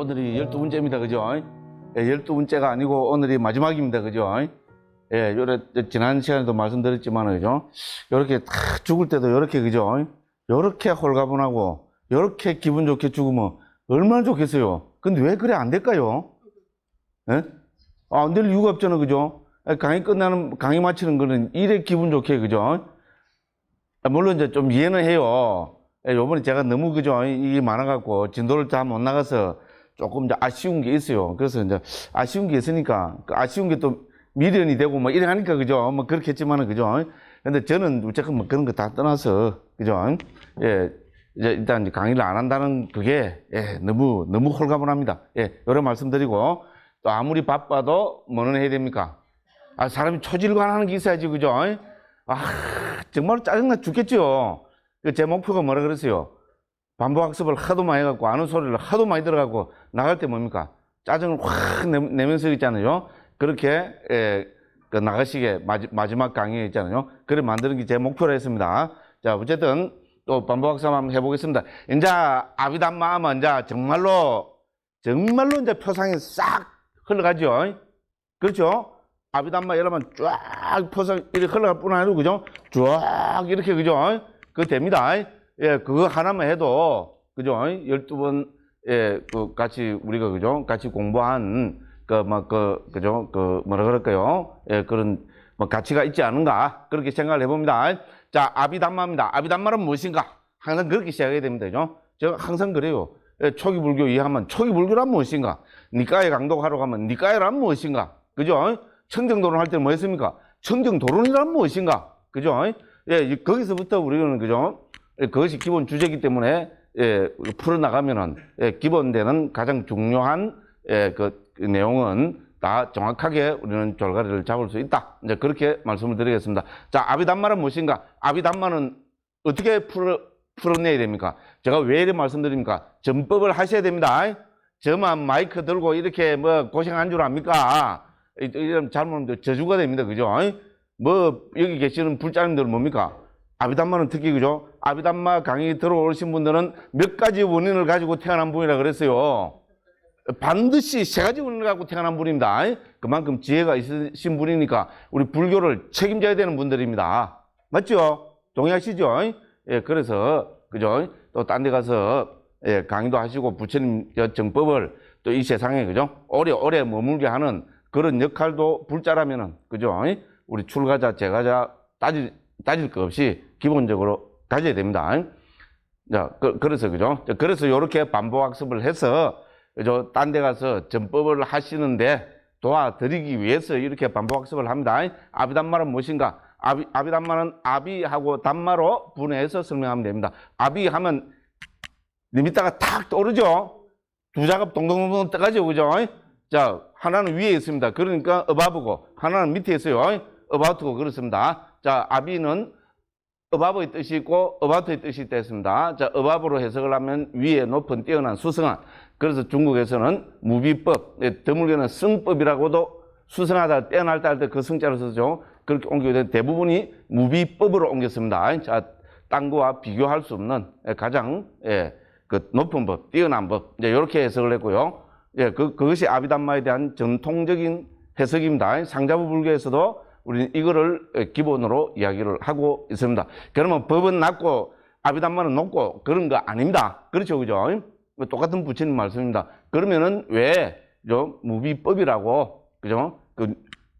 오늘이 12번째입니다. 그죠? 예, 12번째가 아니고 오늘이 마지막입니다. 그죠? 예, 지난 시간에도 말씀드렸지만, 그죠? 요렇게 탁 죽을 때도 요렇게, 그죠? 요렇게 홀가분하고, 요렇게 기분 좋게 죽으면 얼마나 좋겠어요? 근데 왜 그래 안 될까요? 예? 안 될 이유가 없잖아. 그죠? 강의 마치는 거는 이래 기분 좋게, 그죠? 물론 이제 좀 이해는 해요. 요번에 제가 너무, 그죠? 이게 많아갖고 진도를 다 못 나가서 조금 이제 아쉬운 게 있어요. 그래서 이제 아쉬운 게 있으니까 그 아쉬운 게 또 미련이 되고 뭐 이래 하니까, 그죠? 뭐 그렇겠지만은, 그죠? 근데 저는 어쨌든 뭐 그런 거 다 떠나서, 그죠? 예, 이제 일단 강의를 안 한다는 그게, 예, 너무 홀가분합니다. 예, 요런 말씀드리고, 또 아무리 바빠도 뭐는 해야 됩니까? 아, 사람이 초질관하는 게 있어야지, 그죠? 아, 정말 짜증나 죽겠죠? 제 목표가 뭐라 그랬어요? 반복학습을 하도 많이 해갖고, 아는 소리를 하도 많이 들어가고, 나갈 때 뭡니까? 짜증을 확 내면서 있잖아요. 그렇게, 그 나가시게 마지막 강의 있잖아요. 그래 만드는 게 제 목표라 했습니다. 자, 어쨌든, 또 반복학습 한번 해보겠습니다. 이제, 아비담마 하면 이제 정말로 이제 표상이 싹 흘러가죠. 그렇죠? 아비담마 여러분 쫙 표상 이렇게 흘러갈 뿐 아니고, 그죠? 쫙 이렇게, 그죠? 그거 됩니다. 예, 그거 하나만 해도, 그죠? 12번, 예, 같이, 우리가, 그죠? 같이 공부한, 그죠? 뭐라 그럴까요? 예, 그런, 가치가 있지 않은가? 그렇게 생각을 해봅니다. 자, 아비담마입니다. 아비담마는 무엇인가? 항상 그렇게 시작해야 됩니다. 그죠? 제가 항상 그래요. 예, 초기불교 이해하면, 초기불교란 무엇인가? 니까에 강독하러 가면, 니까에란 무엇인가? 그죠? 청정도론 할 때는 뭐 했습니까? 청정도론이란 무엇인가? 그죠? 예, 거기서부터 우리는, 그죠? 예, 그것이 기본 주제이기 때문에, 예, 풀어나가면은, 예, 기본되는 가장 중요한, 예, 그 내용은 다 정확하게 우리는 졸가리를 잡을 수 있다. 이제 그렇게 말씀을 드리겠습니다. 자, 아비담마는 무엇인가? 아비담마는 어떻게 풀어내야 됩니까? 제가 왜 이렇게 말씀드립니까? 전법을 하셔야 됩니다. 저만 마이크 들고 이렇게 뭐 고생한 줄 압니까? 이런 잘못하면 저주가 됩니다. 그죠? 뭐, 여기 계시는 불자님들은 뭡니까? 아비담마는 특히, 그죠? 아비담마 강의 들어오신 분들은 몇 가지 원인을 가지고 태어난 분이라 그랬어요. 반드시 세 가지 원인을 가지고 태어난 분입니다. 그만큼 지혜가 있으신 분이니까 우리 불교를 책임져야 되는 분들입니다. 맞죠? 동의하시죠? 예, 그래서, 그죠? 또 딴 데 가서, 예, 강의도 하시고 부처님 정법을 또 이 세상에, 그죠? 오래 머물게 하는 그런 역할도 불자라면은, 그죠? 우리 출가자, 제가자 따질 거 없이 기본적으로 가져야 됩니다. 자, 그래서, 그죠? 그래서 요렇게 반복학습을 해서, 그죠? 딴 데 가서 전법을 하시는데 도와드리기 위해서 이렇게 반복학습을 합니다. 아비담마는 무엇인가? 아비담마는 아비하고 담마로 분해해서 설명하면 됩니다. 아비하면 밑에가 탁 떠오르죠? 두 작업 동동동동 떠가죠, 그죠? 자, 하나는 위에 있습니다. 그러니까 어바브고, 하나는 밑에 있어요. 어바우트고 그렇습니다. 자, 아비는 어바브의 뜻이 있고 어바우트의 뜻이 있다 했습니다. 자, 어바브로 해석을 하면 위에 높은 뛰어난 수성한. 그래서 중국에서는 무비법, 드물게는 성법이라고도 수성하다, 뛰어날다 할 때 그 성자를 쓰죠. 그렇게 옮기게 된 대부분이 무비법으로 옮겼습니다. 자, 딴 거와 비교할 수 없는 가장, 예, 그 높은 법, 뛰어난 법. 이제 이렇게 해석을 했고요. 예, 그것이 아비담마에 대한 전통적인 해석입니다. 상자부 불교에서도 우리는 이거를 기본으로 이야기를 하고 있습니다. 그러면 법은 낮고 아비담마는 높고 그런 거 아닙니다. 그렇죠, 그죠? 똑같은 부처님 말씀입니다. 그러면은 왜 무비법이라고, 그죠? 그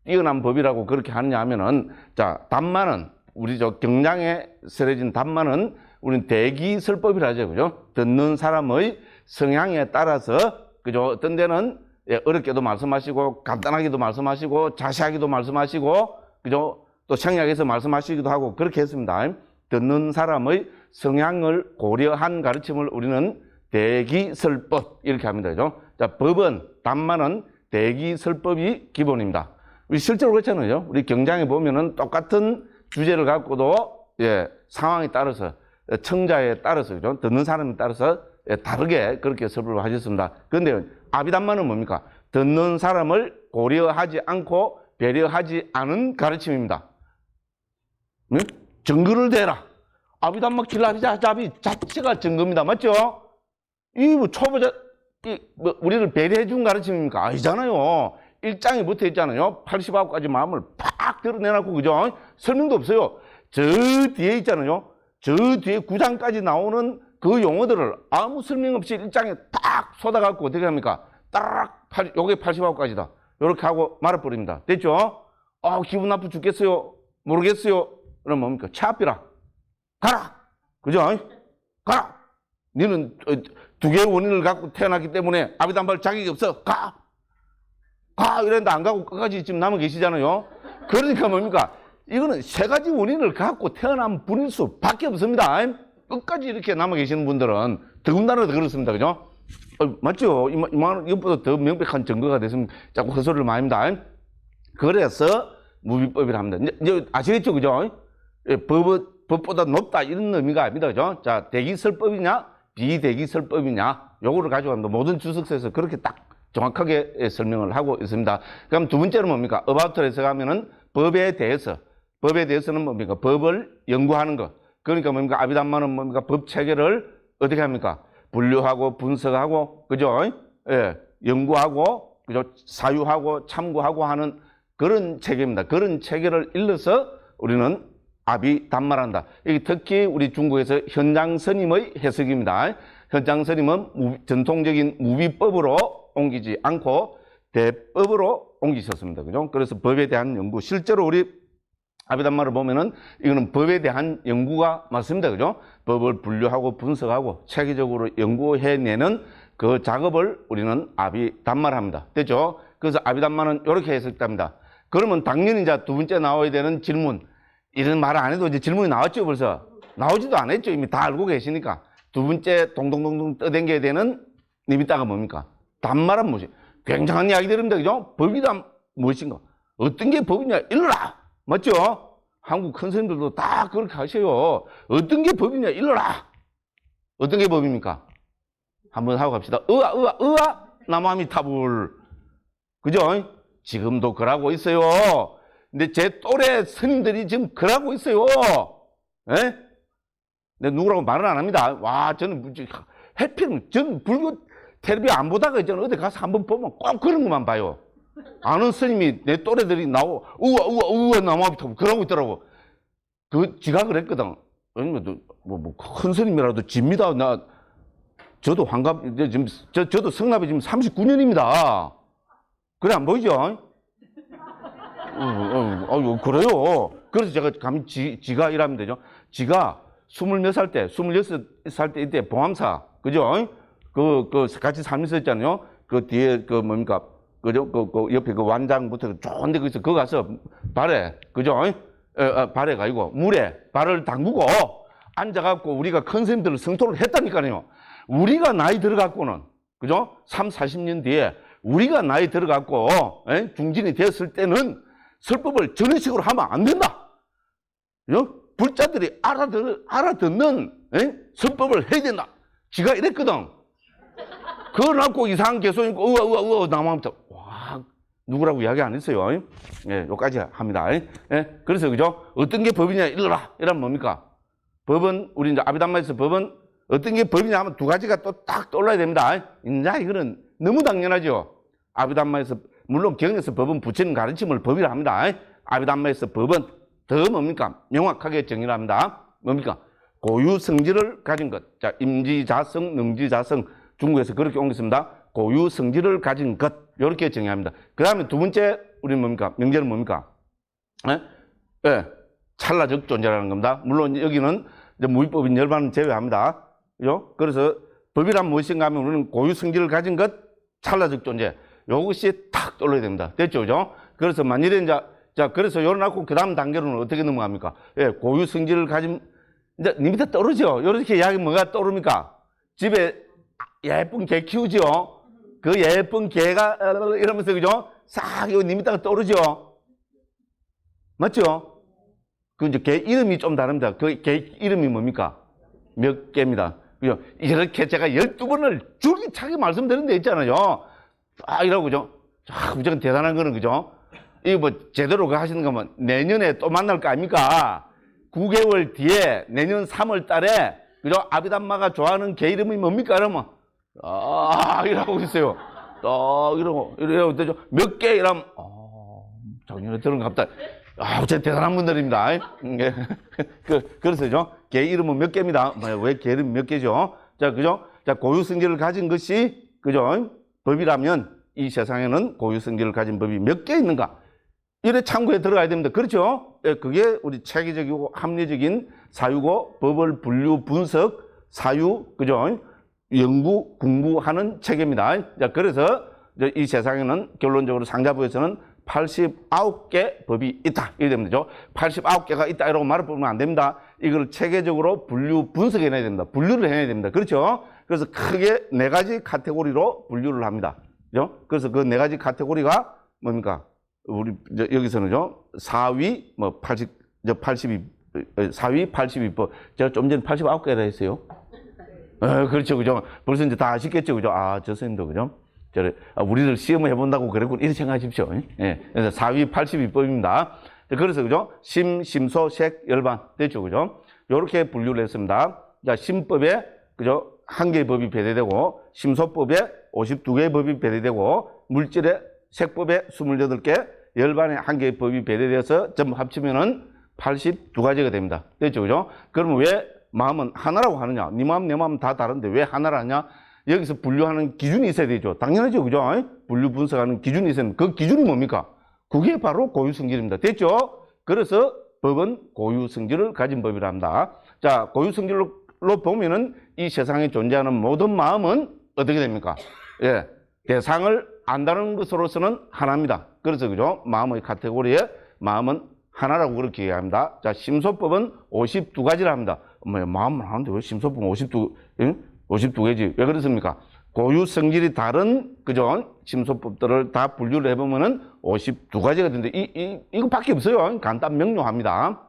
뛰어난 법이라고 그렇게 하느냐 하면은, 자, 담마는 우리 경량에 설해진 담마는 우리는 대기설법이라 하죠, 그죠? 듣는 사람의 성향에 따라서, 그죠? 어떤 데는 어렵게도 말씀하시고, 간단하게도 말씀하시고, 자세하게도 말씀하시고, 그죠? 또 생략해서 말씀하시기도 하고, 그렇게 했습니다. 듣는 사람의 성향을 고려한 가르침을 우리는 대기설법, 이렇게 합니다. 그죠? 자, 법은, 담마는 대기설법이 기본입니다. 우리 실제로 그렇잖아요. 우리 경장에 보면은 똑같은 주제를 갖고도, 예, 상황에 따라서, 청자에 따라서, 그죠? 듣는 사람에 따라서 다르게 그렇게 설법을 하셨습니다. 그런데 아비담마는 뭡니까? 듣는 사람을 고려하지 않고 배려하지 않은 가르침입니다. 네? 증거를 대라. 아비담마 길라비자잡이 자체가 증거입니다. 맞죠? 이 뭐 초보자 뭐 우리를 배려해 준 가르침입니까? 아니잖아요. 1장에 붙어 있잖아요. 89가지 마음을 팍 드러내놓고, 그죠? 설명도 없어요. 저 뒤에 있잖아요. 저 뒤에 9장까지 나오는 그 용어들을 아무 설명 없이 1장에 딱 쏟아갖고 어떻게 합니까? 딱, 요게 89가지다. 요렇게 하고 말아버립니다. 됐죠? 기분 나쁘 죽겠어요? 모르겠어요? 그럼 뭡니까? 차 앞이라. 가라! 그죠? 가라! 너는 두 개의 원인을 갖고 태어났기 때문에 아비단발 자격이 없어. 가! 이랬는데 안 가고 끝까지 지금 남아 계시잖아요. 그러니까 뭡니까? 이거는 세 가지 원인을 갖고 태어난 분일 수밖에 없습니다. 끝까지 이렇게 남아 계시는 분들은 더군다나 더 그렇습니다. 그죠? 맞죠? 이것보다 더 명백한 증거가 됐으면 자꾸 헛소리를 많이 합니다. 그래서 무비법이라 합니다. 이제 아시겠죠? 그죠? 법보다 높다 이런 의미가 아닙니다. 그죠? 자, 대기설법이냐 비대기설법이냐 요거를 가지고 합니다. 모든 주석서에서 그렇게 딱 정확하게 설명을 하고 있습니다. 그럼 두 번째는 뭡니까? about를 해석하면은 법에 대해서는 뭡니까? 법을 연구하는 것. 그러니까 뭡니까? 아비담마는 뭡니까? 법 체계를 어떻게 합니까? 분류하고 분석하고, 그죠? 예, 연구하고, 그죠? 사유하고 참고하고 하는 그런 체계입니다. 그런 체계를 일러서 우리는 아비담마란다. 이게 특히 우리 중국에서 현장스님의 해석입니다. 현장스님은 전통적인 무비법으로 옮기지 않고 대법으로 옮기셨습니다. 그죠? 그래서 법에 대한 연구, 실제로 우리 아비담마를 보면은 이거는 법에 대한 연구가 맞습니다. 그죠? 법을 분류하고 분석하고 체계적으로 연구해내는 그 작업을 우리는 아비담마를 합니다. 됐죠? 그래서 아비담마는 이렇게 해석됩니다. 그러면 당연히 이제 두 번째 나와야 되는 질문, 이런 말을 안 해도 이제 질문이 나왔죠, 벌써. 나오지도 않았죠. 이미 다 알고 계시니까. 두 번째 동동동동 떠댕겨야 되는 니미따가 뭡니까? 담마란 무엇이? 굉장한 이야기들입니다. 그죠? 법이란 무엇인가? 어떤 게 법이냐? 일러라! 맞죠? 한국 큰 스님들도 다 그렇게 하셔요. 어떤 게 법이냐? 일러라! 어떤 게 법입니까? 한번 하고 갑시다. 으아! 나무아미타불. 그죠? 지금도 그러고 있어요. 근데 제 또래 스님들이 지금 그러고 있어요. 예? 근데 누구라고 말은 안 합니다. 와, 저는 해피는, 저는 불교 텔레비 안 보다가 저는 어디 가서 한번 보면 꼭 그런 것만 봐요. 아는 스님이 내 또래들이 나오고, 우와, 나무아미타불. 그러고 있더라고. 지가 그랬거든. 아니면 큰 스님이라도 집니다. 저도 지금, 저도 성납이 지금 39년입니다. 그래, 안 보이죠? 그래요. 그래서 제가 감히 지가 이러면 되죠. 지가 20몇 살 때, 26살 때 이때 봉암사, 그죠? 같이 살면서 했잖아요. 그 뒤에 뭡니까? 그죠? 옆에 그 완장부터 좋은 데 거기서 거기 가서 발에, 그죠? 발에가 아니고 물에 발을 담그고 앉아갖고 우리가 큰 스님들을 성토를 했다니까요. 우리가 나이 들어갖고는, 그죠? 40년 뒤에 우리가 나이 들어갖고, 중진이 됐을 때는 설법을 전해식으로 하면 안 된다. 불자들이 알아듣는 설법을 해야 된다. 지가 이랬거든. 그걸 갖고 이상한 개소니까 우와 나무아미타불. 와, 누구라고 이야기 안 했어요. 예, 여기까지 합니다. 예, 그래서 그죠? 어떤 게 법이냐 일러라. 이러면 뭡니까? 법은 우리 이제 아비담마에서 법은 어떤 게 법이냐 하면 두 가지가 또 딱 떠올라야 됩니다. 이제 이거는 너무 당연하죠. 아비담마에서 물론 경에서 법은 부처님 가르침을 법이라 합니다. 아비담마에서 법은 더 뭡니까? 명확하게 정의를 합니다. 뭡니까? 고유 성질을 가진 것. 자, 임지자성, 능지자성. 중국에서 그렇게 옮겼습니다. 고유 성질을 가진 것. 이렇게 정의합니다. 그 다음에 두 번째, 우리는 뭡니까? 명제는 뭡니까? 예, 찰나적 존재라는 겁니다. 물론 여기는 이제 무위법인 열반은 제외합니다. 그죠? 그래서 법이란 무엇인가 하면 우리는 고유 성질을 가진 것, 찰나적 존재. 이것이 탁 떠올라야 됩니다. 됐죠? 그죠? 그래서 만일에 자, 그래서 요런하고 그 다음 단계로는 어떻게 넘어갑니까? 예, 고유 성질을 가진, 이제 니 밑에 떠오르죠? 요렇게 이야기 뭐가 떠오릅니까? 집에 예쁜 개 키우죠? 그 예쁜 개가 이러면서, 그죠? 싹, 요 니 밑에가 떠오르죠? 맞죠? 그 이제 개 이름이 좀 다릅니다. 그 개 이름이 뭡니까? 몇 개입니다. 그죠? 이렇게 제가 12번을 줄기차게 말씀드린 데 있잖아요. 이러고, 그죠? 무조건 대단한 거는, 그죠? 이거 뭐, 제대로 하시는 거면 내년에 또 만날 거 아닙니까? 9개월 뒤에 내년 3월 달에, 그죠? 아비담마가 좋아하는 개 이름이 뭡니까? 그러면 이러고 있어요. 딱 이러고 되죠. 몇 개 이러면 작년에 들은 것 같다. 진짜 대단한 분들입니다. 예. 그래서죠. 개 이름은 몇 개입니다. 왜 개 이름 몇 개죠? 자, 그죠? 자, 고유 성질을 가진 것이, 그죠? 법이라면 이 세상에는 고유 성질을 가진 법이 몇 개 있는가? 이래 참고에 들어가야 됩니다. 그렇죠? 예, 그게 우리 체계적이고 합리적인 사유고 법을 분류, 분석, 사유, 그죠? 연구, 공부하는 체계입니다. 자, 그래서 이 세상에는 결론적으로 상자부에서는 89개 법이 있다. 이렇게 됩니다. 89개가 있다. 이라고 말을 보면 안 됩니다. 이걸 체계적으로 분류, 분석해내야 됩니다. 분류를 해야 됩니다. 그렇죠? 그래서 크게 4가지 카테고리로 분류를 합니다. 그죠? 그래서 그 4가지 카테고리가 뭡니까? 우리, 여기서는요, 4위, 4위 82법. 제가 좀 전에 89개라 했어요. 그렇죠. 그죠? 벌써 이제 다 아시겠죠. 그죠? 저 선생님도, 그죠? 우리를 시험을 해본다고 그랬군. 이렇게 생각하십시오. 예. 그래서 4위 82법입니다. 그래서, 그죠? 심소, 색, 열반. 됐죠. 그죠? 요렇게 분류를 했습니다. 자, 심법에, 그죠? 1개의 법이 배제되고, 심소법에 52개의 법이 배제되고, 물질에 색법에 28개, 열반에 1개의 법이 배제되어서 전부 합치면은 82가지가 됩니다. 됐죠. 그죠? 그러면 왜 마음은 하나라고 하느냐? 네 마음, 내 마음 다 다른데 왜 하나라 하냐? 여기서 분류하는 기준이 있어야 되죠. 당연하죠. 그죠? 분류 분석하는 기준이 있어야 됩니다. 그 기준이 뭡니까? 그게 바로 고유성질입니다. 됐죠? 그래서 법은 고유성질을 가진 법이라 합니다. 자, 고유성질로 보면은 이 세상에 존재하는 모든 마음은 어떻게 됩니까? 예. 대상을 안다는 것으로서는 하나입니다. 그래서, 그죠? 마음의 카테고리에 마음은 하나라고 그렇게 이해합니다. 자, 심소법은 52가지라 합니다. 마음은 하는데 왜 심소법은 52개지? 왜 그렇습니까? 고유 성질이 다른, 그죠? 심소법들을 다 분류를 해보면은 52가지가 되는데, 이거밖에 없어요. 간단 명료합니다.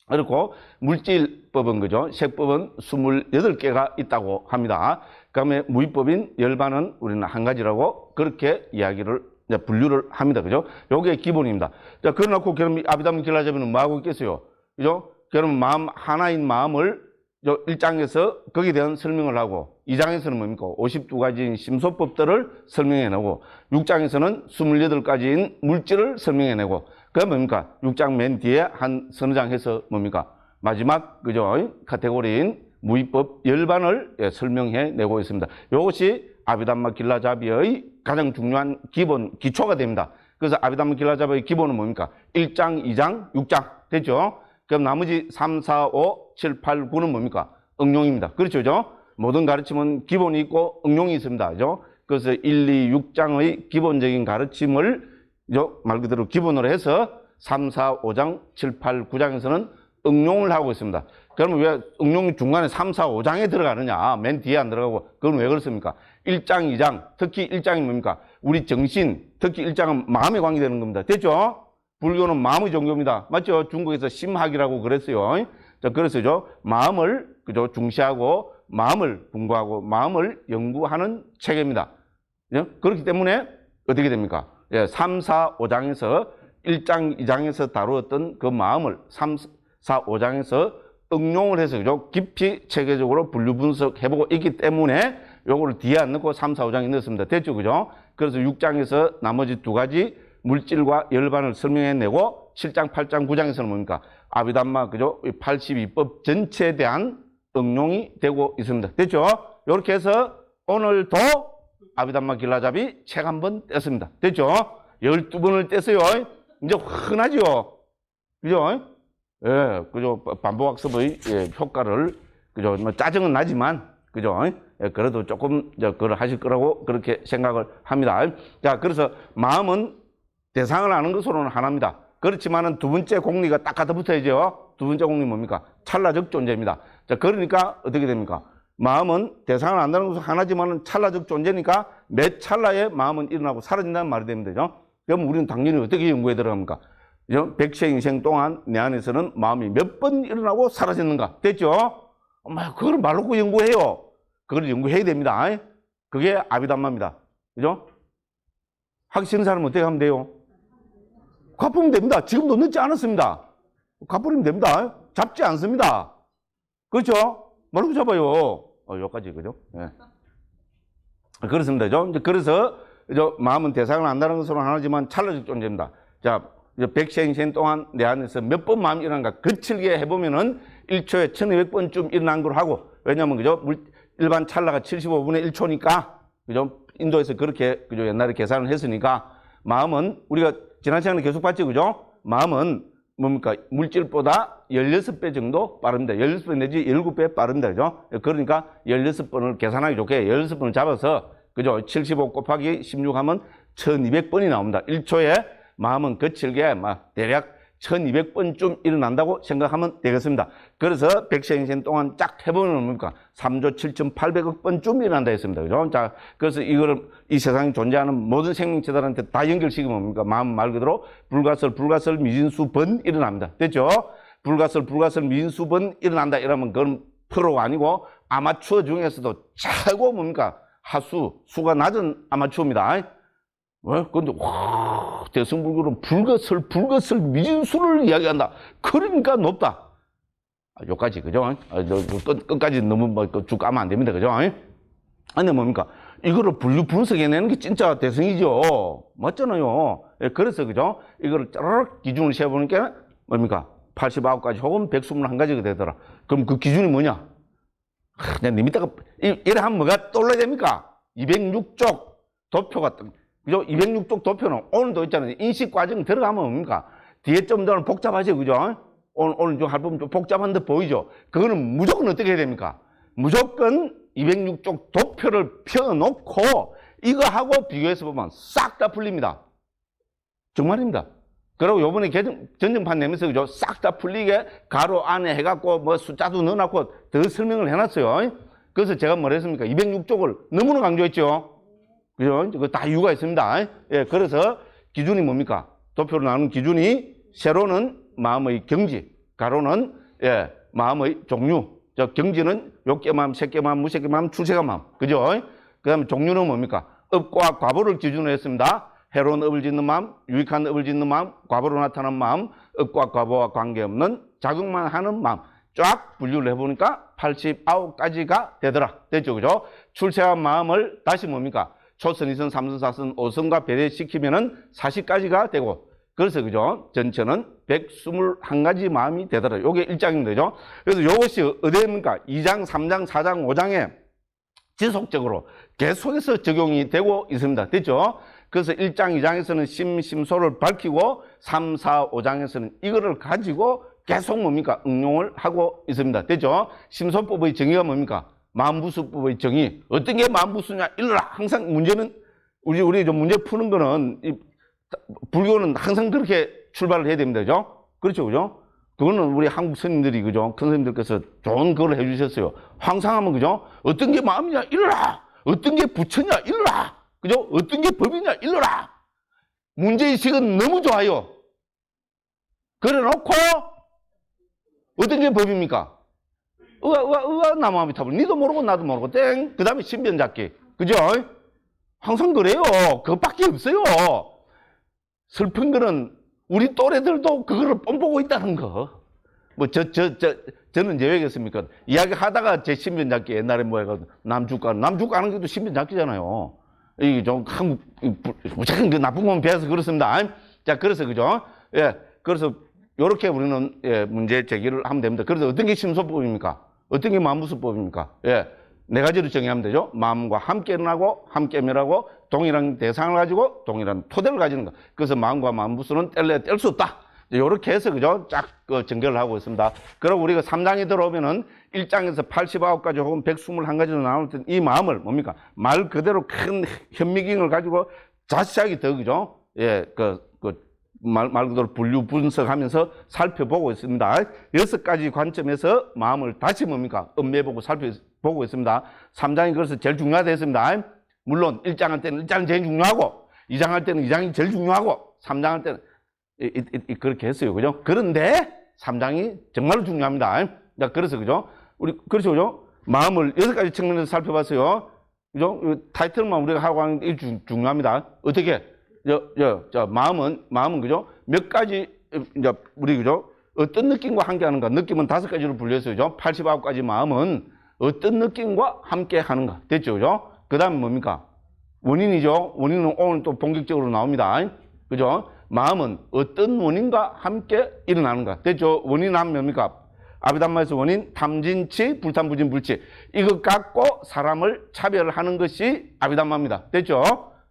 그리고 물질법은, 그죠? 색법은 28개가 있다고 합니다. 그 다음에 무위법인 열반은 우리는 1가지라고 그렇게 이야기를, 분류를 합니다. 그죠? 요게 기본입니다. 자, 그래놓고 그럼 아비담 길라잡이는 뭐하고 있겠어요? 그죠? 그러면 마음, 하나인 마음을 1장에서 거기에 대한 설명을 하고, 2장에서는 뭡니까? 52가지인 심소법들을 설명해내고, 6장에서는 28가지인 물질을 설명해내고, 그게 뭡니까? 6장 맨 뒤에 한 서너 장 해서 뭡니까? 마지막, 그죠? 카테고리인 무위법 열반을 설명해내고 있습니다. 이것이 아비담마 길라잡이의 가장 중요한 기본, 기초가 됩니다. 그래서 아비담마 길라잡이의 기본은 뭡니까? 1장, 2장, 6장. 됐죠? 그럼 나머지 3, 4, 5, 7, 8, 9는 뭡니까? 응용입니다. 그렇죠? 그죠? 모든 가르침은 기본이 있고 응용이 있습니다. 그죠? 그래서 1, 2, 6장의 기본적인 가르침을 말 그대로 기본으로 해서 3, 4, 5장, 7, 8, 9장에서는 응용을 하고 있습니다. 그러면 왜 응용이 중간에 3, 4, 5장에 들어가느냐? 맨 뒤에 안 들어가고, 그건 왜 그렇습니까? 1장, 2장, 특히 1장이 뭡니까? 우리 정신, 특히 1장은 마음에 관계되는 겁니다. 됐죠? 불교는 마음의 종교입니다. 맞죠? 중국에서 심학이라고 그랬어요. 자, 그래서죠. 마음을, 그죠? 중시하고, 마음을 분고하고, 마음을 연구하는 체계입니다. 그렇기 때문에 어떻게 됩니까? 3, 4, 5장에서 1장, 2장에서 다루었던 그 마음을 3, 4, 5장에서 응용을 해서, 그죠? 깊이 체계적으로 분류 분석해보고 있기 때문에 요거를 뒤에 안 넣고 3, 4, 5장에 넣었습니다. 됐죠? 그죠? 그래서 6장에서 나머지 2가지 물질과 열반을 설명해내고 7장, 8장, 9장에서는 뭡니까? 아비담마, 그죠? 82법 전체에 대한 응용이 되고 있습니다. 됐죠? 이렇게 해서 오늘도 아비담마 길라잡이 책 한 번 뗐습니다. 됐죠? 12번을 뗐어요. 이제 흔하죠? 그죠? 예, 그죠? 반복학습의 효과를, 그죠? 짜증은 나지만, 그죠? 그래도 조금, 그걸 하실 거라고 그렇게 생각을 합니다. 자, 그래서 마음은 대상을 아는 것으로는 하나입니다. 그렇지만은 두 번째 공리가 딱 갖다 붙어야죠. 두 번째 공리 뭡니까? 찰나적 존재입니다. 자, 그러니까 어떻게 됩니까? 마음은 대상을 안다는 것은 하나지만은 찰나적 존재니까 매 찰나에 마음은 일어나고 사라진다는 말이 되면 되죠. 그럼 우리는 당연히 어떻게 연구에 들어갑니까? 백세 인생 동안 내 안에서는 마음이 몇 번 일어나고 사라졌는가? 됐죠? 그걸 말 놓고 연구해요. 그걸 연구해야 됩니다. 그게 아비담마입니다. 그죠? 하기 싫은 사람은 어떻게 하면 돼요? 갚으면 됩니다. 지금도 늦지 않았습니다. 갚으면 됩니다. 잡지 않습니다. 그렇죠? 말고 잡아요. 여기까지, 그죠? 예. 그렇습니다. 이제 그래서 마음은 대상을 안다는 것으로 하나지만 찰나적 존재입니다. 자, 백시행신 동안 내 안에서 몇 번 마음이 일어난가 거칠게 해보면은 1초에 1200번쯤 일어난 걸 하고, 왜냐면 그죠? 일반 찰나가 75분의 1초니까, 그죠? 인도에서 그렇게, 그죠? 옛날에 계산을 했으니까, 마음은 우리가 지난 시간에 계속 봤죠, 그죠? 마음은 뭡니까? 물질보다 16배 정도 빠릅니다. 16배 내지 17배 빠릅니다. 그죠? 그러니까 16번을 계산하기 좋게 16번을 잡아서, 그죠? 75 곱하기 16 하면 1200번이 나옵니다. 1초에 마음은 거칠게 대략 1200번쯤 일어난다고 생각하면 되겠습니다. 그래서 백시행신 동안 쫙 해보면 뭡니까? 3조 7,800억 번쯤 일어난다 했습니다. 그죠? 자, 그래서 이거를 이 세상에 존재하는 모든 생명체들한테 다 연결시키면 뭡니까? 마음 말 그대로 불가설 미진수 번 일어납니다. 됐죠? 불가설 미진수 번 일어난다 이러면 그건 프로가 아니고 아마추어 중에서도 최고 뭡니까? 수가 낮은 아마추어입니다. 근데 와, 대승불교는 불가설 미진수를 이야기한다. 그러니까 높다. 여기까지, 그죠? 끝까지 너무 쭉 가면 안 됩니다. 그죠? 아니, 뭡니까? 이거를 분석해내는 게 진짜 대승이죠. 맞잖아요. 그래서, 그죠? 이거를 짜르륵 기준을 세워보니까 뭡니까? 89가지 혹은 121가지가 되더라. 그럼 그 기준이 뭐냐? 내가 님이다가 이래 하면 뭐가 떠올라야 됩니까? 206쪽 도표가 그죠? 206쪽 도표는 오늘도 있잖아요. 인식 과정 들어가면 뭡니까? 뒤에 좀 더 복잡하죠. 그죠? 오늘 좀 할 부분 좀 복잡한 듯 보이죠? 그거는 무조건 어떻게 해야 됩니까? 무조건 206쪽 도표를 펴놓고 이거하고 비교해서 보면 싹 다 풀립니다. 정말입니다. 그리고 요번에 전정판 내면서 그죠? 싹 다 풀리게 가로 안에 해갖고 뭐 숫자도 넣어놨고 더 설명을 해놨어요. 그래서 제가 뭐라 했습니까? 206쪽을 너무나 강조했죠. 그죠? 그 다 이유가 있습니다. 예, 그래서 기준이 뭡니까? 도표로 나오는 기준이 세로는 마음의 경지, 가로는 예, 마음의 종류. 경지는 욕계 마음, 색계 마음, 무색계 마음, 출세가 마음. 그죠? 그다음에 종류는 뭡니까? 업과 과보를 기준으로 했습니다. 해로운 업을 짓는 마음, 유익한 업을 짓는 마음, 과보로 나타나는 마음, 업과 과보와 관계없는 자극만 하는 마음. 쫙 분류를 해보니까 89가지가 되더라. 됐죠? 그죠? 출세한 마음을 다시 뭡니까? 초선, 이선, 삼선, 사선, 오선과 배려시키면은 40가지가 되고, 그래서 그죠? 전체는 121가지 마음이 되더라. 요게 1장입니다. 그죠? 그래서 요것이 어디입니까? 2장, 3장, 4장, 5장에 지속적으로 계속해서 적용이 되고 있습니다. 됐죠? 그래서 1장, 2장에서는 심소를 밝히고 3, 4, 5장에서는 이거를 가지고 계속 뭡니까? 응용을 하고 있습니다. 됐죠? 심소법의 정의가 뭡니까? 마음부수법의 정의. 어떤 게 마음부수냐? 일러라. 항상 문제는, 우리 좀 문제 푸는 거는, 불교는 항상 그렇게 출발을 해야 됩니다. 그죠? 그렇죠. 그죠? 그거는 우리 한국 스님들이, 그죠? 큰 스님들께서 좋은 그걸 해주셨어요. 항상하면, 그죠? 어떤 게 마음이냐? 일러라. 어떤 게 부처냐? 일러라. 그죠? 어떤 게 법이냐? 일러라. 문제의식은 너무 좋아요. 그래 놓고, 어떤 게 법입니까? 나무아미 탑을 니도 모르고 나도 모르고 땡. 그 다음에 신변 잡기. 그죠? 항상 그래요. 그것밖에 없어요. 슬픈 거는 우리 또래들도 그거를 뽐보고 있다는 거. 저는 제외겠습니까? 이야기 하다가 제 신변 잡기 옛날에 뭐 해가지고 남죽 가는 것도 신변 잡기잖아요. 이게 좀 한국, 무조건 그 나쁜 건 배워서 그렇습니다. 자, 그래서 그죠? 예. 그래서 요렇게 우리는 예, 문제 제기를 하면 됩니다. 그래서 어떤 게 심소법입니까? 어떤 게 마음부수법입니까? 예, 네 가지로 정의하면 되죠. 마음과 함께 일어나고 함께 멸하고 동일한 대상을 가지고 동일한 토대를 가지는 것. 그래서 마음과 마음부수는 뗄 수 없다. 요렇게 해서 그죠? 쫙 전개를 하고 있습니다. 그리고 우리가 3장에 들어오면은 1장에서 89가지 혹은 121가지로 나오는 이 마음을 뭡니까? 말 그대로 큰 현미경을 가지고 자세하게 더 그죠? 예, 말 그대로 분류 분석하면서 살펴보고 있습니다. 6가지 관점에서 마음을 다시 뭡니까? 음매보고 살펴보고 있습니다. 3장이 그래서 제일 중요하다 했습니다. 물론 1장 할 때는 1장이 제일 중요하고 2장 할 때는 2장이 제일 중요하고 3장 할 때는 그렇게 했어요. 그죠? 그런데 3장이 정말로 중요합니다. 그래서 그죠? 그렇죠. 그죠? 마음을 6가지 측면에서 살펴봤어요. 그죠? 타이틀만 우리가 하고 하는 게 중요합니다. 어떻게? 마음은 그죠? 몇 가지, 이제, 우리, 그죠? 어떤 느낌과 함께 하는가? 느낌은 5가지로 분류했어요. 그죠? 89가지 마음은 어떤 느낌과 함께 하는가? 됐죠? 그죠? 그 다음에 뭡니까? 원인이죠. 원인은 오늘 또 본격적으로 나옵니다. 그죠? 마음은 어떤 원인과 함께 일어나는가. 됐죠? 원인은 하면 뭡니까? 아비담마에서 원인, 탐진치, 불탐부진, 불치. 이것 갖고 사람을 차별하는 것이 아비담마입니다. 됐죠?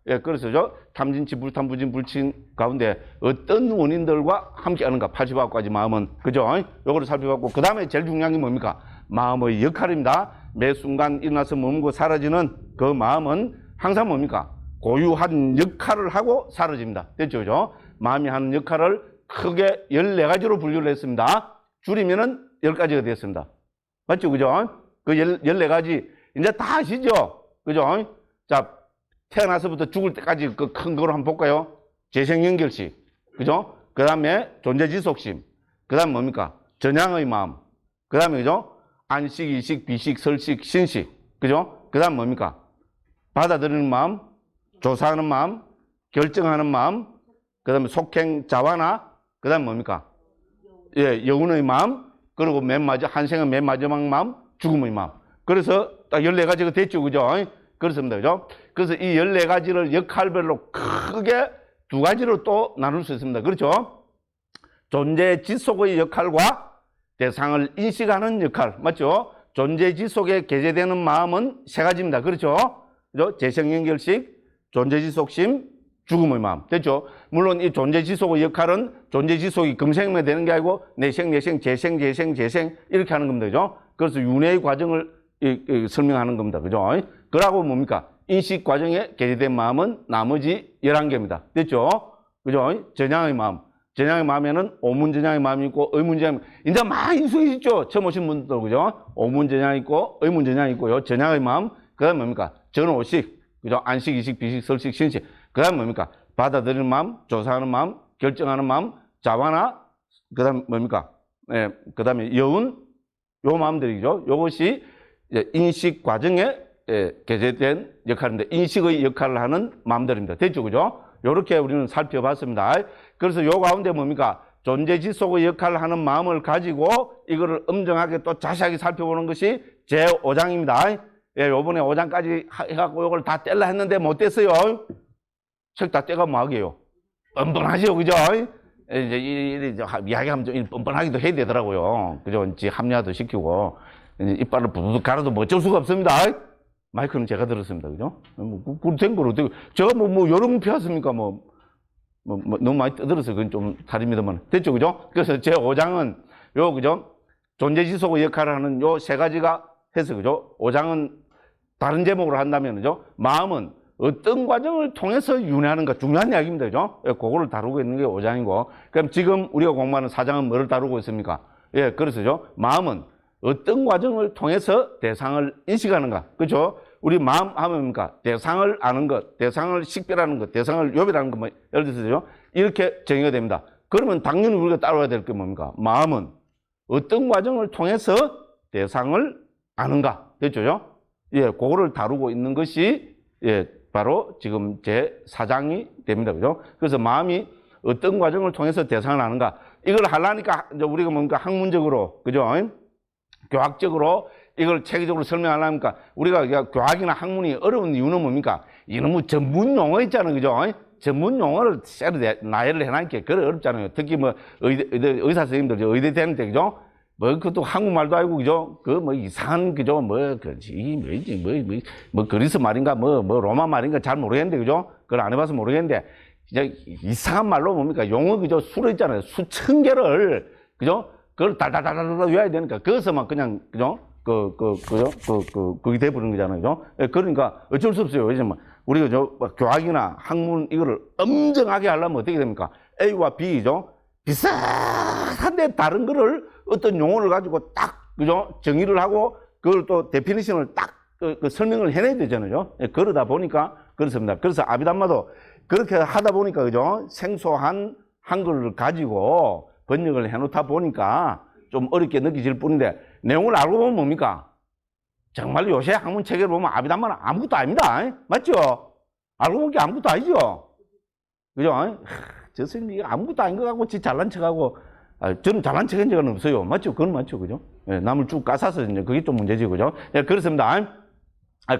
예, 그래서 탐진치, 불탐부진, 불치 가운데 어떤 원인들과 함께 하는가. 89가지 마음은. 그죠? 요거를 살펴봤고, 그 다음에 제일 중요한 게 뭡니까? 마음의 역할입니다. 매 순간 일어나서 머물고 사라지는 그 마음은 항상 뭡니까? 고유한 역할을 하고 사라집니다. 됐죠? 그죠? 마음이 하는 역할을 크게 14가지로 분류를 했습니다. 줄이면은 10가지가 됐습니다. 맞죠? 그죠? 그 14가지, 이제 다 아시죠? 그죠? 자, 태어나서부터 죽을 때까지 그 큰 거로 한번 볼까요? 재생연결식. 그죠? 그 다음에 존재지속심. 그 다음 뭡니까? 전향의 마음. 그 다음에, 그죠? 안식, 이식, 비식, 설식, 신식. 그죠? 그 다음 뭡니까? 받아들이는 마음, 조사하는 마음, 결정하는 마음, 그 다음에 속행, 자완화, 그 다음 뭡니까? 예, 여운의 마음, 그리고 한생의 맨 마지막 마음, 죽음의 마음. 그래서 딱 14가지가 됐죠. 그죠? 그렇습니다. 그죠? 그래서 이 14가지를 역할별로 크게 2가지로 또 나눌 수 있습니다. 그렇죠? 존재 지속의 역할과 대상을 인식하는 역할. 맞죠? 존재 지속에 개재되는 마음은 3가지입니다. 그렇죠? 그죠? 재생연결식, 존재 지속심, 죽음의 마음. 됐죠? 물론 이 존재 지속의 역할은 존재 지속이 금생만 되는 게 아니고 내생, 재생 이렇게 하는 겁니다. 그죠? 그래서 윤회의 과정을 설명하는 겁니다. 그죠? 그러고 뭡니까? 인식 과정에 개재된 마음은 나머지 11개입니다. 됐죠? 그죠? 전향의 마음. 전향의 마음에는 오문전향의 마음이 있고 의문전향의 마음. 이제 많이 익숙해졌죠? 처음 오신 분들, 그죠? 오문전향이 있고 의문전향이 있고요. 전향의 마음. 그 다음에 뭡니까? 전오식. 그죠? 안식, 이식, 비식, 설식, 신식. 그 다음에 뭡니까? 받아들이는 마음, 조사하는 마음, 결정하는 마음, 자완화. 그 다음에 뭡니까? 예, 그 다음에 여운. 요 마음들이죠. 요것이 이제 인식 과정에 개재된 역할인데, 인식의 역할을 하는 마음들입니다. 됐죠? 그죠? 요렇게 우리는 살펴봤습니다. 그래서 요 가운데 뭡니까? 존재 지속의 역할을 하는 마음을 가지고 이거를 엄정하게 또 자세하게 살펴보는 것이 제5장입니다. 예, 요번에 5장까지 해갖고 요걸 다 뗄라 했는데 못 뗐어요. 책 다 떼가 뭐 하게요? 뻔뻔하죠, 그죠? 이제 이야기하면 좀 뻔뻔하기도 해야 되더라고요. 그죠? 이제 합리화도 시키고, 이빨을 부두둑 갈아도 뭐 어쩔 수가 없습니다. 마이크는 제가 들었습니다. 그죠? 뭐, 된 거로 어떻게, 제가 여러 번 피웠습니까? 너무 많이 떠들어서 그건 좀 다릅니다만. 됐죠, 그죠? 그래서 제 5장은 그죠? 존재지속의 역할을 하는 요 3가지가 해서, 그죠? 5장은 다른 제목으로 한다면, 그죠? 마음은 어떤 과정을 통해서 윤회하는가 중요한 이야기입니다. 그죠? 예, 그거를 다루고 있는 게 5장이고. 그럼 지금 우리가 공부하는 4장은 뭐를 다루고 있습니까? 예, 그래서죠. 마음은 어떤 과정을 통해서 대상을 인식하는가. 그죠? 우리 마음 하면 뭡니까? 대상을 아는 것, 대상을 식별하는 것, 대상을 요별하는 것, 뭐, 예를 들어서죠. 이렇게 정의가 됩니다. 그러면 당연히 우리가 따라야 될 게 뭡니까? 마음은 어떤 과정을 통해서 대상을 아는가. 됐죠? 예, 그거를 다루고 있는 것이, 예, 바로 지금 제 4장이 됩니다. 그죠? 그래서 마음이 어떤 과정을 통해서 대상을 아는가. 이걸 하려니까 이제 우리가 뭔가 학문적으로, 그죠? 교학적으로 이걸 체계적으로 설명하려니까 우리가 교학이나 학문이 어려운 이유는 뭡니까? 이놈의 전문 용어 있잖아요. 그죠? 전문 용어를 새로 나열을 해놨기에 그래 어렵잖아요. 특히 뭐 의사 선생님들 의대 되는데, 그죠? 뭐, 그것도 한국말도 아니고, 그죠? 이상한, 그죠? 그리스 말인가, 로마 말인가 잘 모르겠는데, 그죠? 그걸 안 해봐서 모르겠는데, 이제 이상한 말로 뭡니까? 용어, 그죠? 수로 있잖아요. 수천 개를, 그죠? 그걸 달달달달 외워야 되니까, 그것만 그냥, 그죠? 그게 돼버리는 거잖아요. 그죠? 그러니까 어쩔 수 없어요. 왜냐면, 우리가 교학이나 학문, 이거를 엄정하게 하려면 어떻게 됩니까? A와 B죠? 비슷한데 다른 거를 어떤 용어를 가지고 딱, 그죠? 정의를 하고 그걸 또 데피니션을 딱 설명을 해내야 되잖아요. 그러다 보니까 그렇습니다. 그래서 아비담마도 그렇게 하다 보니까, 그죠? 생소한 한글을 가지고 번역을 해놓다 보니까 좀 어렵게 느껴질 뿐인데, 내용을 알고 보면 뭡니까? 정말 요새 학문 체계를 보면 아비담마는 아무것도 아닙니다. 맞죠? 알고 보면 게 아무것도 아니죠? 그죠? 저 선생님이 아무것도 아닌 것 같고, 지 잘난 척하고, 저는 잘난 척 한 적은 없어요. 맞죠? 그건 맞죠. 그죠? 예, 남을 쭉 까사서 이제 그게 좀 문제지. 그죠? 예, 그렇습니다.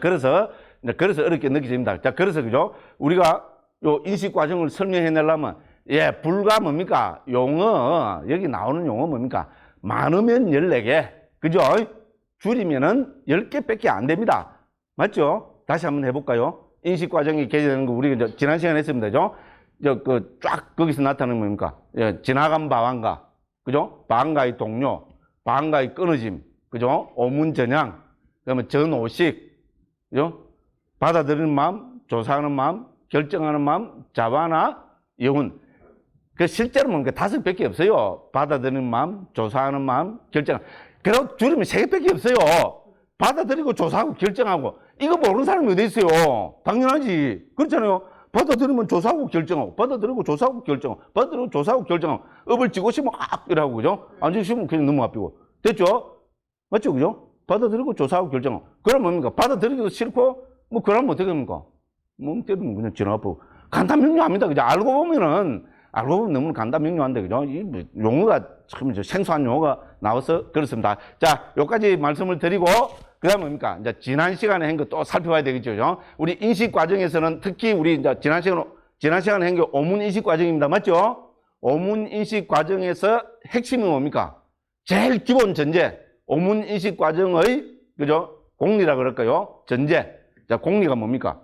그래서 이제 그래서 어렵게 느껴집니다. 자, 그래서 그죠? 우리가 요 인식 과정을 설명해 내려면 불과 뭡니까? 용어, 여기 나오는 용어 뭡니까? 많으면 14개. 그죠? 줄이면은 10개밖에 안 됩니다. 맞죠? 다시 한번 해볼까요? 인식 과정이 개재되는 거 우리 지난 시간에 했습니다. 그죠? 쫙 거기서 나타나는 뭡니까? 지나간 방황가. 그죠? 방황가의 동료, 방황가의 끊어짐. 그죠? 오문전향. 그다음에 전오식. 그죠? 받아들이는 마음, 조사하는 마음, 결정하는 마음, 자바나 여운. 그 실제로 뭡니까? 5개밖에 없어요. 받아들이는 마음, 조사하는 마음, 결정. 그래도 줄이면 3개밖에 없어요. 받아들이고 조사하고 결정하고. 이거 모르는 사람이 어디 있어요? 당연하지. 그렇잖아요. 받아들이면 조사하고 결정하고, 받아들이고 조사하고 결정하고, 받아들이고 조사하고 결정하고. 업을 쥐고 싶으면 이라고, 그죠? 안 쥐고 싶으면 그냥 너무 앞이고. 됐죠? 맞죠? 그죠? 받아들이고 조사하고 결정하고. 그럼 뭡니까? 받아들이기도 싫고, 그러면 어떻게 합니까? 때리면 그냥 지나가고. 간단 명료합니다. 그죠? 알고 보면 너무 간단 명료한데, 그죠? 용어가 참 생소한 용어가 나와서 그렇습니다. 자, 여기까지 말씀을 드리고, 그 다음에 뭡니까? 이제 지난 시간에 한 거 또 살펴봐야 되겠죠. 그죠? 우리 인식 과정에서는 특히 우리 이제 지난 시간에 한 게 오문 인식 과정입니다. 맞죠? 오문 인식 과정에서 핵심이 뭡니까? 제일 기본 전제. 오문 인식 과정의, 그죠? 공리라 그럴까요? 전제. 자, 공리가 뭡니까?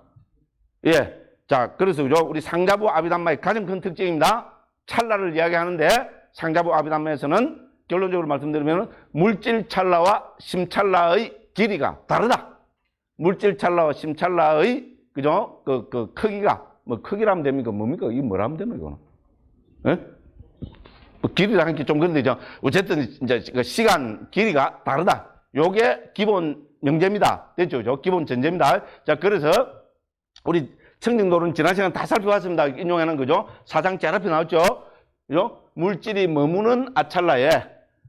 자, 그래서 그죠? 우리 상자부 아비담마의 가장 큰 특징입니다. 찰나를 이야기하는데 상자부 아비담마에서는 결론적으로 말씀드리면 물질 찰나와 심찰나의 길이가 다르다. 물질 찰나와 심찰나의 그죠? 그 크기가 크기라면 됩니까? 뭡니까? 이게 뭐라 하면 됩니까? 이거는? 길이랑 이렇게 좀 그런데 어쨌든 이제 시간 길이가 다르다. 요게 기본 명제입니다. 됐죠? 그죠? 기본 전제입니다. 자, 그래서 우리 청정도는 지난 시간 다 살펴봤습니다. 인용하는 거죠. 사장 제 앞에 나왔죠. 그죠? 물질이 머무는 아찰나에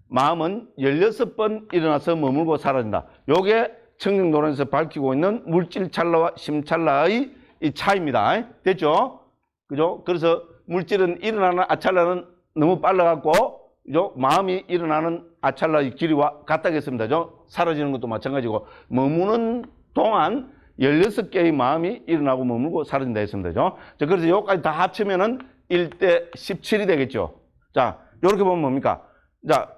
마음은 16번 일어나서 머물고 사라진다. 요게 청정도론에서 밝히고 있는 물질 찰나와 심찰나의 이 차이입니다. 됐죠? 그죠? 그래서 물질은 일어나는 아찰나는 너무 빨라갖고, 그죠? 마음이 일어나는 아찰나의 길이와 같다겠습니다. 사라지는 것도 마찬가지고, 머무는 동안 16개의 마음이 일어나고 머물고 사라진다 했습니다. 자, 그래서 여기까지 다 합치면은 1대 17이 되겠죠. 자, 요렇게 보면 뭡니까? 자,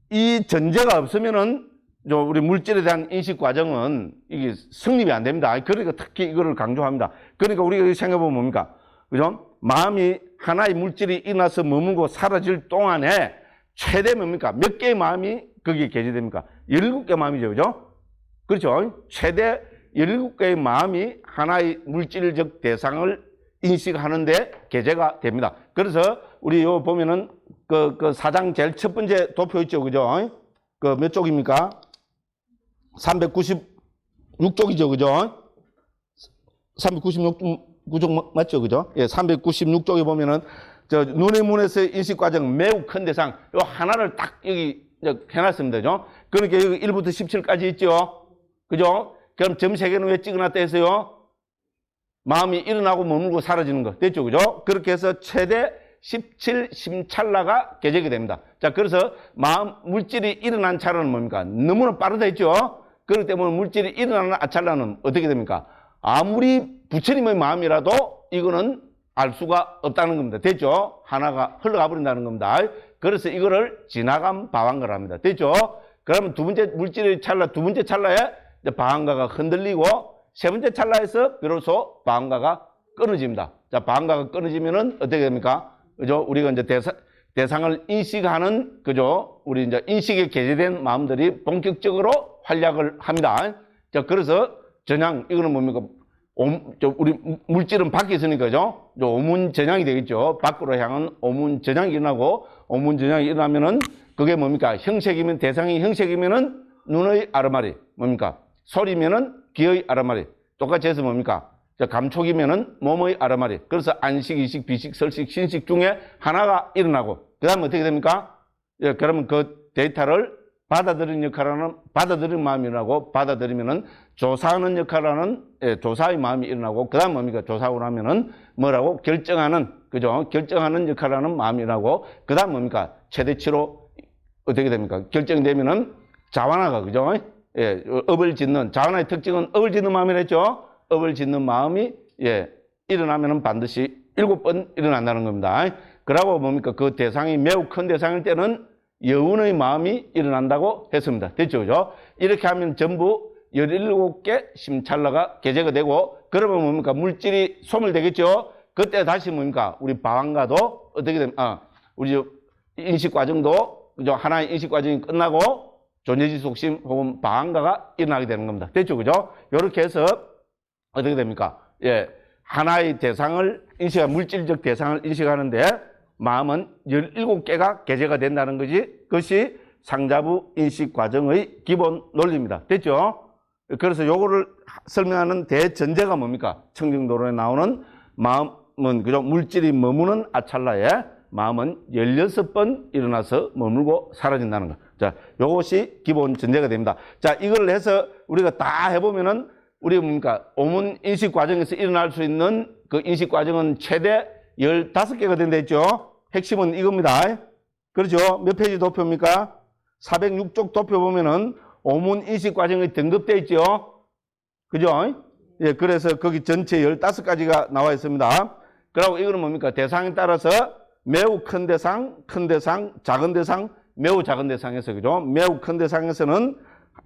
이 전제가 없으면은 우리 물질에 대한 인식 과정은 이게 성립이 안 됩니다. 그러니까 특히 이거를 강조합니다. 그러니까 우리가 생각해보면 뭡니까? 그죠? 마음이 하나의 물질이 일어나서 머물고 사라질 동안에 최대 뭡니까? 몇 개의 마음이 거기에 개재됩니까? 17개 마음이죠. 그죠? 그렇죠? 최대 17개의 마음이 하나의 물질적 대상을 인식하는데 개재가 됩니다. 그래서 우리 요 보면은 그 4장 제일 첫 번째 도표 있죠. 그죠? 그 몇 쪽입니까? 396쪽이죠. 그죠? 396쪽 맞죠? 그죠? 396쪽에 보면은 눈의 문에서 인식 과정 매우 큰 대상 요 하나를 딱 여기 해놨습니다. 그죠? 그러니까 여기 1부터 17까지 있죠. 그죠? 그럼 점 3개는 왜 찍어놨다 했어요? 마음이 일어나고 머물고 사라지는 거. 됐죠? 그죠? 그렇게 해서 최대 17 심찰나가 개재게 됩니다. 자, 그래서 물질이 일어난 찰나는 뭡니까? 너무나 빠르다 했죠? 그렇기 때문에 물질이 일어나는 아찰나는 어떻게 됩니까? 아무리 부처님의 마음이라도 이거는 알 수가 없다는 겁니다. 됐죠? 하나가 흘러가 버린다는 겁니다. 그래서 이거를 지나간 방황가를 합니다. 됐죠? 그러면 두 번째 물질의 찰나, 두 번째 찰나에 방황가가 흔들리고 세 번째 찰나에서 비로소 방황가가 끊어집니다. 자, 방황가가 끊어지면은 어떻게 됩니까? 그죠? 우리가 이제 대상을 인식하는, 그죠? 우리 이제 인식에 개재된 마음들이 본격적으로 활약을 합니다. 자, 그래서 전향, 이거는 뭡니까? 우리 물질은 밖에 있으니까, 그죠? 오문 전향이 되겠죠. 밖으로 향한 오문 전향이 일어나고, 오문 전향이 일어나면은 그게 뭡니까? 형색이면, 대상이 형색이면은 눈의 아르마리. 뭡니까? 소리면은 귀의 아르마리. 똑같이 해서 뭡니까? 감촉이면은 몸의 아르마리. 그래서 안식, 이식, 비식, 설식, 신식 중에 하나가 일어나고, 그 다음에 어떻게 됩니까? 그러면 그 데이터를 받아들이는 역할하는, 받아들이는 마음이 일어나고, 받아들이면은 조사하는 역할하는, 조사의 마음이 일어나고, 그 다음 뭡니까? 조사하고 나면은 뭐라고? 결정하는, 그죠? 결정하는 역할하는 마음이 일어나고, 그 다음 뭡니까? 최대치로 어떻게 됩니까? 결정되면은 자완화가, 그죠? 업을 짓는, 자완화의 특징은 업을 짓는 마음이라 했죠? 업을 짓는 마음이 일어나면은 반드시 7번 일어난다는 겁니다. 그러고 뭡니까? 그 대상이 매우 큰 대상일 때는 여운의 마음이 일어난다고 했습니다. 됐죠? 그죠? 이렇게 하면 전부 17개 심찰러가 개재가 되고, 그러면 뭡니까? 물질이 소멸되겠죠? 그때 다시 뭡니까? 우리 방안가도 어떻게 됩니까? 우리 인식 과정도, 그죠? 하나의 인식 과정이 끝나고 존재지속심 혹은 방안가가 일어나게 되는 겁니다. 됐죠? 그죠? 이렇게 해서 어떻게 됩니까? 하나의 대상을 물질적 대상을 인식하는데 마음은 17개가 개재가 된다는 것이, 그것이 상자부 인식 과정의 기본 논리입니다. 됐죠? 그래서 요거를 설명하는 대전제가 뭡니까? 청정도론에 나오는 마음은, 그죠? 물질이 머무는 아찰나에 마음은 16번 일어나서 머물고 사라진다는 것. 자, 요것이 기본 전제가 됩니다. 자, 이걸 해서 우리가 다 해보면은, 우리 뭡니까? 오문 인식 과정에서 일어날 수 있는 그 인식 과정은 최대 15개가 된다 했죠? 핵심은 이겁니다. 그렇죠? 몇 페이지 도표입니까? 406쪽 도표 보면은 오문 인식 과정이 등급되어 있죠? 그죠? 그래서 거기 전체 15가지가 나와 있습니다. 그리고 이거는 뭡니까? 대상에 따라서 매우 큰 대상, 작은 대상, 매우 작은 대상에서, 그죠? 매우 큰 대상에서는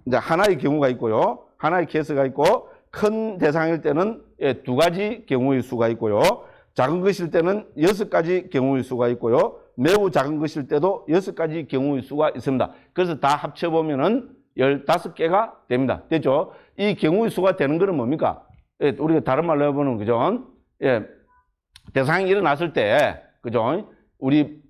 이제 하나의 경우가 있고요. 하나의 케이스가 있고, 큰 대상일 때는 2가지 경우의 수가 있고요. 작은 것일 때는 6가지 경우의 수가 있고요. 매우 작은 것일 때도 6가지 경우의 수가 있습니다. 그래서 다 합쳐보면은 15개가 됩니다. 됐죠? 이 경우의 수가 되는 거는 뭡니까? 우리가 다른 말로 해보면, 그죠? 대상이 일어났을 때, 그죠? 우리,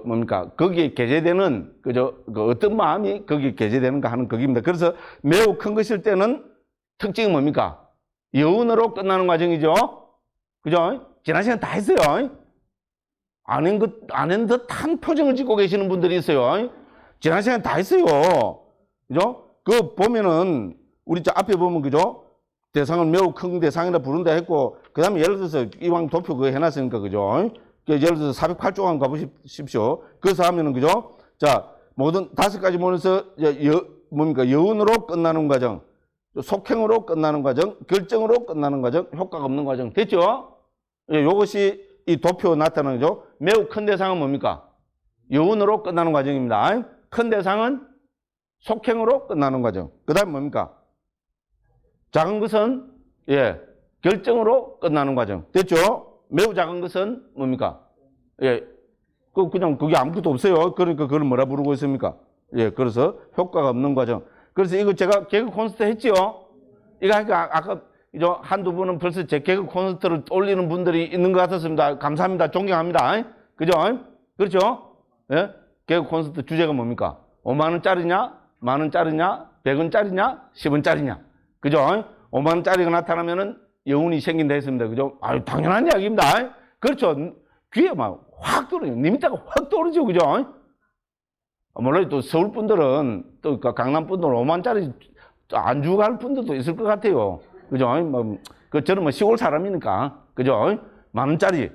뭡니까? 거기에 개재되는, 그죠? 어떤 마음이 거기에 개재되는가 하는 거기입니다. 그래서 매우 큰 것일 때는 특징이 뭡니까? 여운으로 끝나는 과정이죠? 그죠? 지난 시간 다 했어요. 안 한 듯한 표정을 짓고 계시는 분들이 있어요. 지난 시간 다 했어요. 그죠? 그 보면은, 우리 저 앞에 보면, 그죠? 대상을 매우 큰 대상이라 부른다 했고, 그 다음에 예를 들어서 이왕 도표 그거 해놨으니까, 그죠? 예를 들어서 408쪽 한번 가보십시오. 그래서 하면은, 그죠? 자, 모든 5가지 모여서, 뭡니까? 여운으로 끝나는 과정, 속행으로 끝나는 과정, 결정으로 끝나는 과정, 효과가 없는 과정. 됐죠? 요것이 이 도표 나타나는 거죠. 매우 큰 대상은 뭡니까? 여운으로 끝나는 과정입니다. 큰 대상은 속행으로 끝나는 과정. 그 다음에 뭡니까? 작은 것은, 결정으로 끝나는 과정. 됐죠? 매우 작은 것은 뭡니까? 그냥 그게 아무것도 없어요. 그러니까 그걸 뭐라 부르고 있습니까? 그래서 효과가 없는 과정. 그래서 이거 제가 개그 콘서트 했지요? 이거 하니까 아까 한두 분은 벌써 제 개그 콘서트를 올리는 분들이 있는 것 같았습니다. 감사합니다. 존경합니다. 그죠? 그렇죠? 개그 콘서트 주제가 뭡니까? 5만원짜리냐? 만원짜리냐? 100원짜리냐? 10원짜리냐? 그죠? 5만원짜리가 나타나면은 여운이 생긴다 했습니다. 그죠? 아유, 당연한 이야기입니다. 그렇죠? 귀에 막 확 떠오르죠. 니미자가 확 떠오르죠. 그죠? 물론 또 서울 분들은 또 강남 분들은 5만원짜리 안 주고 갈 분들도 있을 것 같아요. 그죠? 저는 뭐 시골 사람이니까. 그죠? 만원짜리.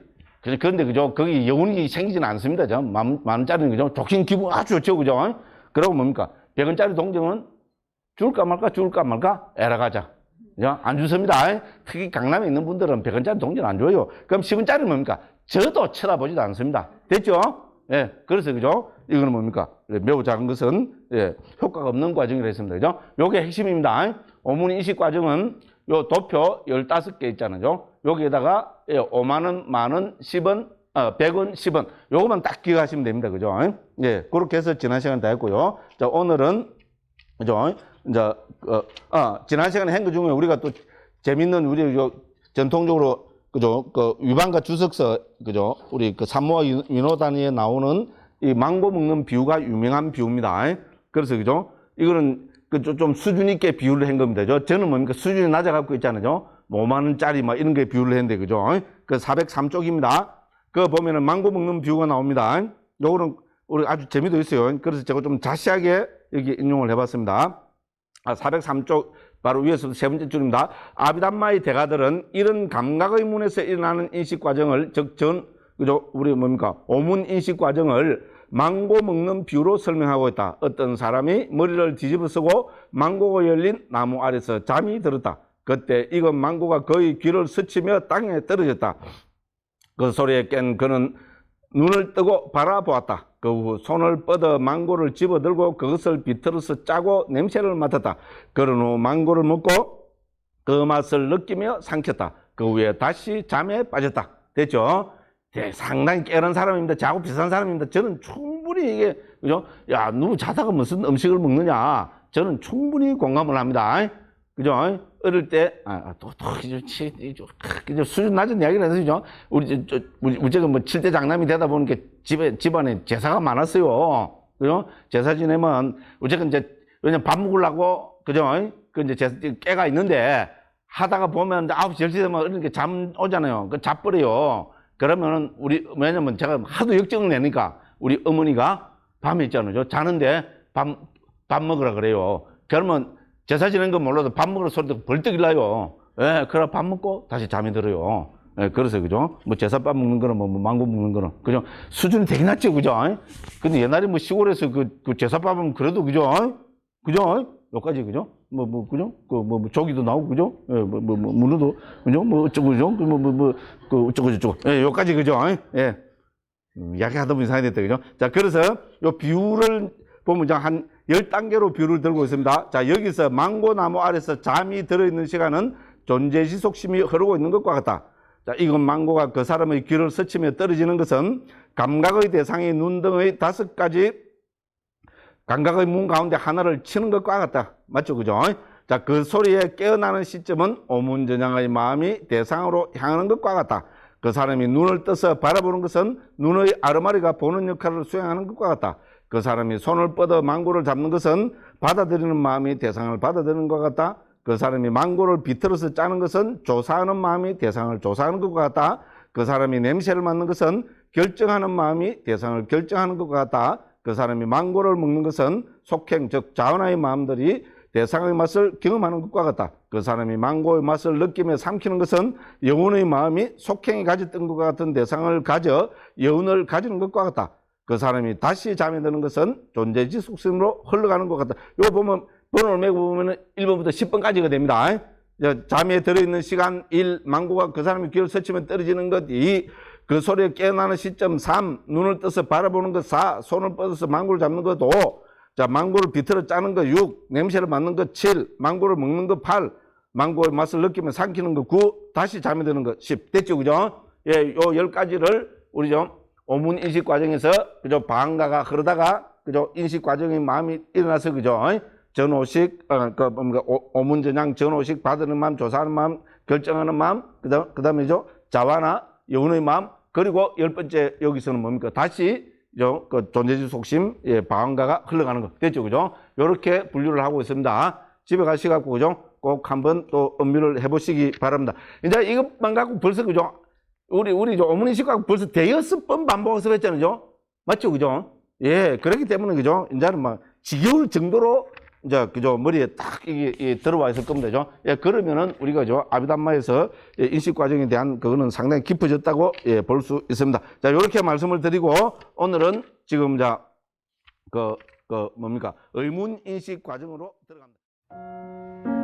그런데 그죠? 거기 여운이 생기지는 않습니다. 만원짜리는 그죠? 족신 기분 아주 좋죠. 그죠? 그러고 뭡니까? 100원짜리 동정은 줄까 말까? 에라가자. 그죠? 안 주습니다. 특히 강남에 있는 분들은 100원짜리 동전 안 줘요. 그럼 10원짜리는 뭡니까? 저도 쳐다보지도 않습니다. 됐죠? 그래서 그죠? 이거는 뭡니까? 매우 작은 것은 효과가 없는 과정이라 했습니다. 그죠? 요게 핵심입니다. 오문 인식 과정은 요 도표 15개 있잖아요. 여기에다가 5만원, 만원, 10원, 100원, 10원. 요거만 딱 기억하시면 됩니다. 그죠? 그렇게 해서 지난 시간 다 했고요. 자, 오늘은, 그죠? 이제, 지난 시간에 한 것 중에 우리가 또 재밌는 우리 전통적으로, 그죠? 위반과 주석서, 그죠? 우리 산모와 민호 단위에 나오는 이 망고 먹는 비유가 유명한 비유입니다. 그래서, 그죠? 이거는 좀 수준 있게 비유를 한 겁니다. 저는 뭡니까? 수준이 낮아갖고 있잖아요. 5만원짜리 막 이런 게 비유를 했는데, 그죠? 403쪽입니다. 그거 보면은 망고 먹는 비유가 나옵니다. 요거는 우리 아주 재미도 있어요. 그래서 제가 좀 자세하게 여기 인용을 해봤습니다. 403쪽 바로 위에서도 세 번째 줄입니다. 아비담마의 대가들은 이런 감각의 문에서 일어나는 인식 과정을 그죠? 우리 뭡니까? 오문 인식 과정을 망고 먹는 비유로 설명하고 있다. 어떤 사람이 머리를 뒤집어 쓰고 망고가 열린 나무 아래서 잠이 들었다. 그때 익은 망고가 그의 귀를 스치며 땅에 떨어졌다. 그 소리에 깬 그는 눈을 뜨고 바라보았다. 그 후 손을 뻗어 망고를 집어들고 그것을 비틀어서 짜고 냄새를 맡았다. 그런 후 망고를 먹고 그 맛을 느끼며 삼켰다. 그 후에 다시 잠에 빠졌다. 됐죠? 네, 상당히 깨어난 사람입니다. 저하고 비슷한 사람입니다. 저는 충분히 이게, 그죠? 야, 누구 자다가 무슨 음식을 먹느냐? 저는 충분히 공감을 합니다. 그죠? 어릴 때, 수준 낮은 이야기를 해서, 그죠? 우리 제가 뭐 7대 장남이 되다 보니까 집안에 제사가 많았어요. 그죠? 제사 지내면, 우리가 이제, 왜냐면 밥 먹으려고, 그죠? 그 이제 깨가 있는데, 하다가 보면 9시, 10시 되면 이렇게 잠 오잖아요. 그 자버려요. 그러면은 왜냐면 제가 하도 역정을 내니까 우리 어머니가 밤에 있잖아요. 자는데 밥 먹으라 그래요. 그러면 제사 지낸 건 몰라도 밥 먹으라 소리 듣고 벌떡 일어나요. 예, 그래 밥 먹고 다시 잠이 들어요. 예, 그래서 그죠? 뭐 제사밥 먹는 거는 뭐 망고 먹는 거는 그죠? 수준이 되게 낮죠, 그죠? 근데 옛날에 뭐 시골에서 그 제사밥은 그래도 그죠? 그죠? 여기까지 그죠? 그죠? 조기도 나오고 그죠? 예, 문어도 그죠? 어쩌고 그죠? 어쩌고 예, 여기까지 그죠? 예. 이야기하다 보니 이상이 됐다 그죠? 자, 그래서 요 비율을 보면 한 10단계로 비율을 들고 있습니다. 자, 여기서 망고나무 아래서 잠이 들어있는 시간은 존재지속심이 흐르고 있는 것과 같다. 자, 이건 망고가 그 사람의 귀를 스치며 떨어지는 것은 감각의 대상이 눈등의 5가지 감각의 문 가운데 하나를 치는 것과 같다. 맞죠? 그죠? 자, 그 소리에 깨어나는 시점은 오문전향의 마음이 대상으로 향하는 것과 같다. 그 사람이 눈을 떠서 바라보는 것은 눈의 아르마리가 보는 역할을 수행하는 것과 같다. 그 사람이 손을 뻗어 망고를 잡는 것은 받아들이는 마음이 대상을 받아들이는 것 같다. 그 사람이 망고를 비틀어서 짜는 것은 조사하는 마음이 대상을 조사하는 것과 같다. 그 사람이 냄새를 맡는 것은 결정하는 마음이 대상을 결정하는 것과 같다. 그 사람이 망고를 먹는 것은 속행, 즉 자원의 마음들이 대상의 맛을 경험하는 것과 같다. 그 사람이 망고의 맛을 느끼며 삼키는 것은 여운의 마음이 속행이 가졌던 것과 같은 대상을 가져 여운을 가지는 것과 같다. 그 사람이 다시 잠에 드는 것은 존재지속심으로 흘러가는 것 같다. 이거 보면 번호를 매고 보면 1번부터 10번까지가 됩니다. 잠에 들어있는 시간 1, 망고가 그 사람의 귀를 스치면 떨어지는 것 2, 그 소리에 깨어나는 시점 3, 눈을 떠서 바라보는 것 4, 손을 뻗어서 망고를 잡는 것 5, 자, 망고를 비틀어 짜는 것 6, 냄새를 맡는 것 7, 망고를 먹는 것 8, 망고의 맛을 느끼며 삼키는 것 9, 다시 잠이 드는 것 10. 됐죠, 그죠? 예, 요 10가지를 우리 좀 오문 인식 과정에서 그죠? 방가가 흐르다가 그죠? 인식 과정의 마음이 일어나서 그죠? 전오식, 오문 전향 전오식 받는 마음, 조사하는 마음, 결정하는 마음, 그다음에죠? 자화나 여운의 마음, 그리고 10번째 여기서는 뭡니까? 다시 그 존재지 속심, 예, 방가가 흘러가는 거. 됐죠, 그죠? 요렇게 분류를 하고 있습니다. 집에 가시갖고, 그죠? 꼭 한번 또 음미를 해보시기 바랍니다. 이제 이것만 갖고 벌써, 그죠? 우리 어머니 식하고 벌써 대여섯 번 반복해서 했잖아요. 맞죠, 그죠? 예, 그렇기 때문에, 그죠? 이제는 막 지겨울 정도로 이제 그죠 머리에 딱 이게 들어와 있을 겁니다. 그죠? 예, 그러면은 우리가 아비담마에서 인식 과정에 대한 그거는 상당히 깊어졌다고 예, 볼 수 있습니다. 자, 이렇게 말씀을 드리고 오늘은 지금 뭡니까? 의문 인식 과정으로 들어갑니다.